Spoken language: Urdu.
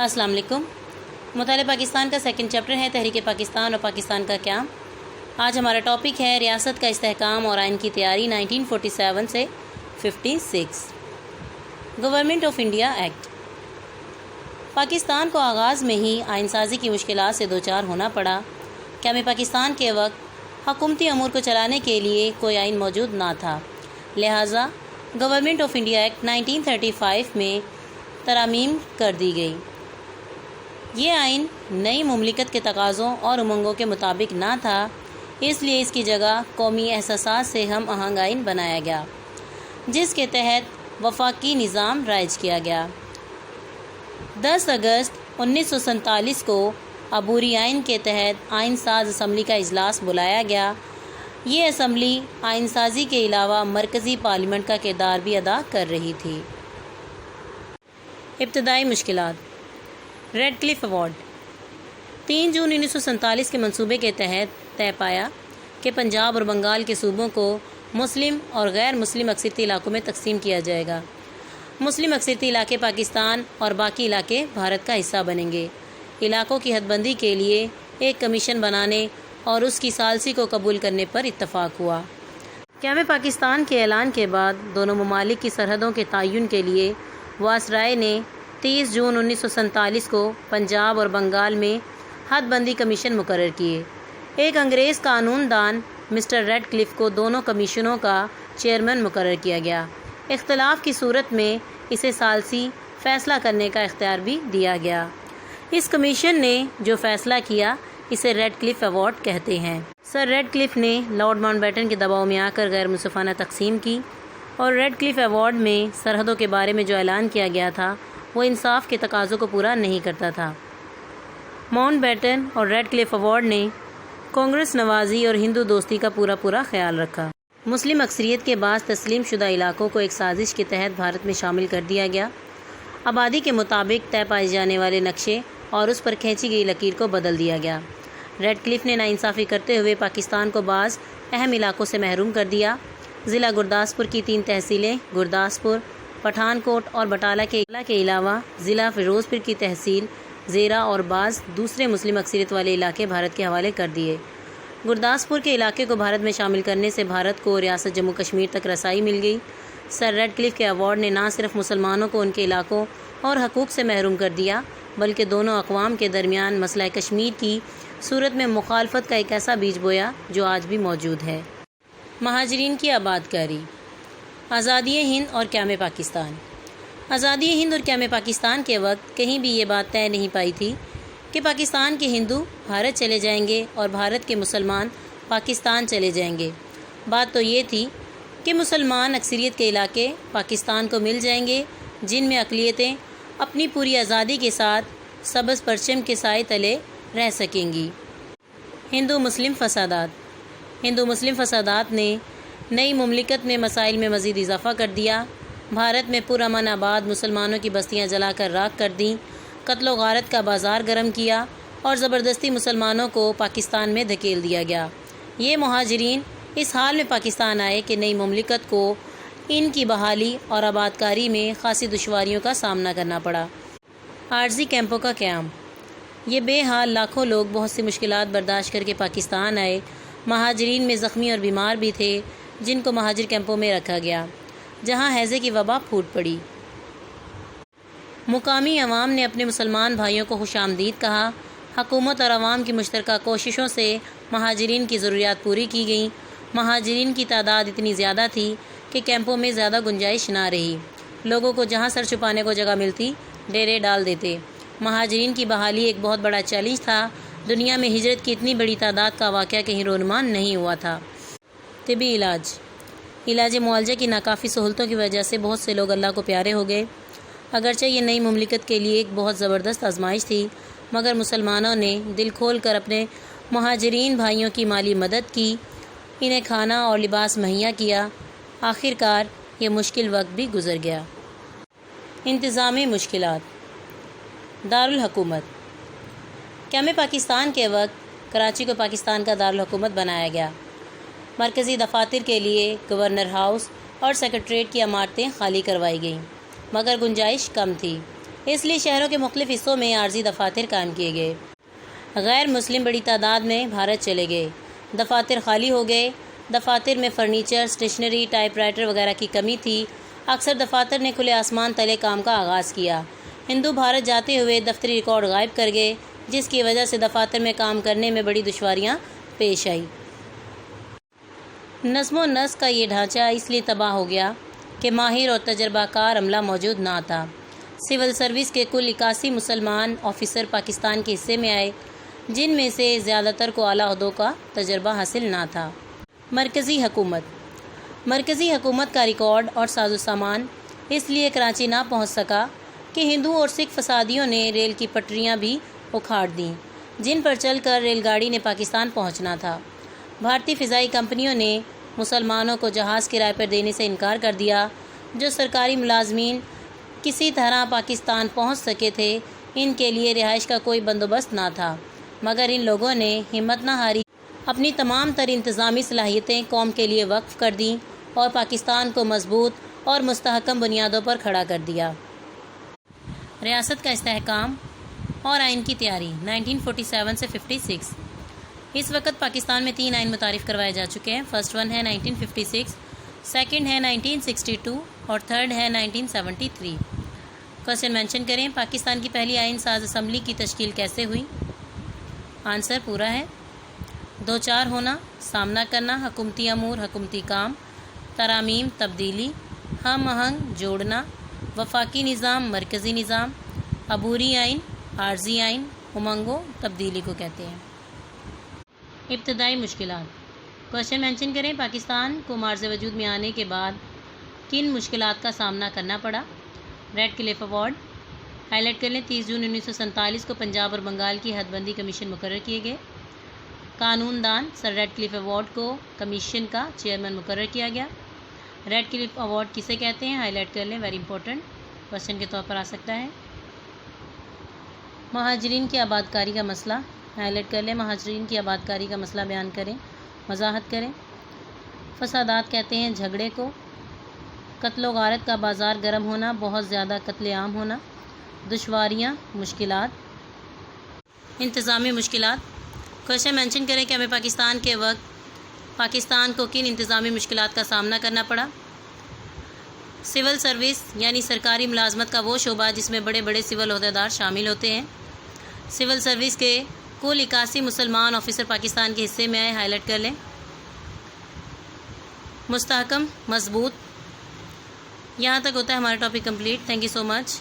السلام علیکم۔ مطالعہ پاکستان کا سیکنڈ چیپٹر ہے تحریک پاکستان اور پاکستان کا قیام۔ آج ہمارا ٹاپک ہے ریاست کا استحکام اور آئین کی تیاری 1947 سے 56۔ Government of India act. Pakistan کو آغاز میں ہی آئین سازی کی مشکلات سے دوچار ہونا پڑا۔ قیام پاکستان کے وقت حکومتی امور کو چلانے کے لیے کوئی آئین موجود نہ تھا، لہٰذا گورنمنٹ آف انڈیا ایکٹ 1935 میں ترامیم کر دی گئی۔ یہ آئین نئی مملکت کے تقاضوں اور امنگوں کے مطابق نہ تھا، اس لیے اس کی جگہ قومی احساسات سے ہم آہنگ آئین بنایا گیا، جس کے تحت وفاقی نظام رائج کیا گیا۔ 10 اگست 1947 کو عبوری آئین کے تحت آئین ساز اسمبلی کا اجلاس بلایا گیا۔ یہ اسمبلی آئین سازی کے علاوہ مرکزی پارلیمنٹ کا کردار بھی ادا کر رہی تھی۔ ابتدائی مشکلات۔ ریڈ کلف ایوارڈ 3 جون 1947 کے منصوبے کے تحت طے پایا کہ پنجاب اور بنگال کے صوبوں کو مسلم اور غیر مسلم اکثریتی علاقوں میں تقسیم کیا جائے گا۔ مسلم اکثریتی علاقے پاکستان اور باقی علاقے بھارت کا حصہ بنیں گے۔ علاقوں کی حد بندی کے لیے ایک کمیشن بنانے اور اس کی ثالثی کو قبول کرنے پر اتفاق ہوا۔ قیام پاکستان کے اعلان کے بعد دونوں ممالک کی سرحدوں کے تعین کے لیے وائسرائے نے 30 جون 1947 کو پنجاب اور بنگال میں حد بندی کمیشن مقرر کیے۔ ایک انگریز قانون دان مسٹر ریڈ کلف کو دونوں کمیشنوں کا چیئرمین مقرر کیا گیا۔ اختلاف کی صورت میں اسے ثالثی فیصلہ کرنے کا اختیار بھی دیا گیا۔ اس کمیشن نے جو فیصلہ کیا اسے ریڈ کلف ایوارڈ کہتے ہیں۔ سر ریڈ کلف نے لارڈ ماؤنٹ بیٹن کے دباؤ میں آ کر غیر منصفانہ تقسیم کی، اور ریڈ کلف ایوارڈ میں سرحدوں کے بارے میں جو اعلان کیا گیا تھا وہ انصاف کے تقاضوں کو پورا نہیں کرتا تھا۔ ماؤنٹ بیٹن اور ریڈ کلف ایوارڈ نے کانگریس نوازی اور ہندو دوستی کا پورا خیال رکھا۔ مسلم اکثریت کے بعض تسلیم شدہ علاقوں کو ایک سازش کے تحت بھارت میں شامل کر دیا گیا۔ آبادی کے مطابق طے پائے جانے والے نقشے اور اس پر کھینچی گئی لکیر کو بدل دیا گیا۔ ریڈ کلف نے ناانصافی کرتے ہوئے پاکستان کو بعض اہم علاقوں سے محروم کر دیا۔ ضلع گرداسپور کی 3 تحصیلیں گرداسپور، پٹھان کوٹ اور بٹالہ کے علاوہ ضلع فیروز پور کی تحصیل زیرہ اور بعض دوسرے مسلم اکثریت والے علاقے بھارت کے حوالے کر دیے۔ گرداسپور کے علاقے کو بھارت میں شامل کرنے سے بھارت کو ریاست جموں کشمیر تک رسائی مل گئی۔ سر ریڈ کلف کے ایوارڈ نے نہ صرف مسلمانوں کو ان کے علاقوں اور حقوق سے محروم کر دیا، بلکہ دونوں اقوام کے درمیان مسئلہ کشمیر کی صورت میں مخالفت کا ایک ایسا بیج بویا جو آج بھی موجود ہے۔ مہاجرین کی آباد کاری۔ آزادی ہند اور قیام پاکستان۔ آزادی ہند اور قیام پاکستان کے وقت کہیں بھی یہ بات طے نہیں پائی تھی کہ پاکستان کے ہندو بھارت چلے جائیں گے اور بھارت کے مسلمان پاکستان چلے جائیں گے۔ بات تو یہ تھی کہ مسلمان اکثریت کے علاقے پاکستان کو مل جائیں گے، جن میں اقلیتیں اپنی پوری آزادی کے ساتھ سبز پرچم کے سائے تلے رہ سکیں گی۔ ہندو مسلم فسادات۔ ہندو مسلم فسادات نے نئی مملکت میں مسائل میں مزید اضافہ کر دیا۔ بھارت میں پرامن آباد مسلمانوں کی بستیاں جلا کر راکھ کر دیں، قتل و غارت کا بازار گرم کیا اور زبردستی مسلمانوں کو پاکستان میں دھکیل دیا گیا۔ یہ مہاجرین اس حال میں پاکستان آئے کہ نئی مملکت کو ان کی بحالی اور آباد کاری میں خاصی دشواریوں کا سامنا کرنا پڑا۔ عارضی کیمپوں کا قیام۔ یہ بے حال لاکھوں لوگ بہت سی مشکلات برداشت کر کے پاکستان آئے۔ مہاجرین میں زخمی اور بیمار بھی تھے، جن کو مہاجر کیمپوں میں رکھا گیا، جہاں ہیضے کی وبا پھوٹ پڑی۔ مقامی عوام نے اپنے مسلمان بھائیوں کو خوش آمدید کہا۔ حکومت اور عوام کی مشترکہ کوششوں سے مہاجرین کی ضروریات پوری کی گئیں۔ مہاجرین کی تعداد اتنی زیادہ تھی کہ کیمپوں میں زیادہ گنجائش نہ رہی۔ لوگوں کو جہاں سر چھپانے کو جگہ ملتی ڈیرے ڈال دیتے۔ مہاجرین کی بحالی ایک بہت بڑا چیلنج تھا۔ دنیا میں ہجرت کی اتنی بڑی تعداد کا واقعہ کہیں رونما نہیں ہوا تھا۔ طبی علاج معالجہ کی ناکافی سہولتوں کی وجہ سے بہت سے لوگ اللہ کو پیارے ہو گئے۔ اگرچہ یہ نئی مملکت کے لیے ایک بہت زبردست آزمائش تھی، مگر مسلمانوں نے دل کھول کر اپنے مہاجرین بھائیوں کی مالی مدد کی، انہیں کھانا اور لباس مہیا کیا۔ آخر کار یہ مشکل وقت بھی گزر گیا۔ انتظامی مشکلات۔ دارالحکومت۔ قیام پاکستان کے وقت کراچی کو پاکستان کا دارالحکومت بنایا گیا۔ مرکزی دفاتر کے لیے گورنر ہاؤس اور سیکریٹریٹ کی عمارتیں خالی کروائی گئیں، مگر گنجائش کم تھی۔ اس لیے شہروں کے مختلف حصوں میں عارضی دفاتر قائم کیے گئے۔ غیر مسلم بڑی تعداد میں بھارت چلے گئے، دفاتر خالی ہو گئے۔ دفاتر میں فرنیچر، اسٹیشنری، ٹائپ رائٹر وغیرہ کی کمی تھی۔ اکثر دفاتر نے کھلے آسمان تلے کام کا آغاز کیا۔ ہندو بھارت جاتے ہوئے دفتری ریکارڈ غائب کر گئے، جس کی وجہ سے دفاتر میں کام کرنے میں بڑی دشواریاں پیش آئی۔ نظم و نسق کا یہ ڈھانچہ اس لیے تباہ ہو گیا کہ ماہر اور تجربہ کار عملہ موجود نہ تھا۔ سول سروس کے کل 81 مسلمان آفیسر پاکستان کے حصے میں آئے، جن میں سے زیادہ تر کو اعلیٰ عہدوں کا تجربہ حاصل نہ تھا۔ مرکزی حکومت کا ریکارڈ اور ساز و سامان اس لیے کراچی نہ پہنچ سکا کہ ہندو اور سکھ فسادیوں نے ریل کی پٹریاں بھی اکھاڑ دیں، جن پر چل کر ریل گاڑی نے پاکستان پہنچنا تھا۔ بھارتی فضائی کمپنیوں نے مسلمانوں کو جہاز کرائے پر دینے سے انکار کر دیا۔ جو سرکاری ملازمین کسی طرح پاکستان پہنچ سکے تھے، ان کے لیے رہائش کا کوئی بندوبست نہ تھا، مگر ان لوگوں نے ہمت نہ ہاری، اپنی تمام تر انتظامی صلاحیتیں قوم کے لیے وقف کر دیں اور پاکستان کو مضبوط اور مستحکم بنیادوں پر کھڑا کر دیا۔ ریاست کا استحکام اور آئین کی تیاری 1947 سے 56۔ اس وقت پاکستان میں 3 آئین متعارف کروائے جا چکے ہیں۔ فرسٹ ون ہے 1956، سیکنڈ ہے 1962 اور تھرڈ ہے 1973۔ کوشچن مینشن کریں، پاکستان کی پہلی آئین ساز اسمبلی کی تشکیل کیسے ہوئی؟ آنسر پورا ہے۔ 2-4 ہونا، سامنا کرنا، حکومتی امور، حکومتی کام، ترامیم، تبدیلی، ہم آہنگ، جوڑنا، وفاقی نظام، مرکزی نظام، عبوری آئین، عارضی آئین، امنگوں، تبدیلی کو کہتے ہیں۔ ابتدائی مشکلات۔ کوشچن مینشن کریں، پاکستان کو معرض وجود میں آنے کے بعد کن مشکلات کا سامنا کرنا پڑا؟ ریڈ کلف ایوارڈ ہائی لائٹ کر لیں۔ 30 جون 1947 کو پنجاب اور بنگال کی حد بندی کمیشن مقرر کیے گئے۔ قانون دان سر ریڈ کلف ایوارڈ کو کمیشن کا چیئرمین مقرر کیا گیا۔ ریڈ کلف ایوارڈ کسے کہتے ہیں؟ ہائی لائٹ کر لیں، ویری امپورٹنٹ کوشچن کے طور پر آ سکتا ہے۔ مہاجرین کی آباد کاری کا مسئلہ ہائی لائٹ کر لیں، مہاجرین کی آباد کاری کا مسئلہ بیان کریں، وضاحت کریں۔ فسادات کہتے ہیں جھگڑے کو۔ قتل و غارت کا بازار گرم ہونا، بہت زیادہ قتل عام ہونا۔ دشواریاں، مشکلات، انتظامی مشکلات۔ کوشچن مینشن کریں کہ ہمیں پاکستان کے وقت پاکستان کو کن انتظامی مشکلات کا سامنا کرنا پڑا؟ سول سروس یعنی سرکاری ملازمت کا وہ شعبہ جس میں بڑے بڑے سول عہدیدار شامل ہوتے ہیں۔ سول سروس کے کل 81 مسلمان آفیسر پاکستان کے حصے میں آئے، ہائی لائٹ کر لیں۔ مستحکم، مضبوط۔ یہاں تک ہوتا ہے ہمارا topic complete. Thank you so much.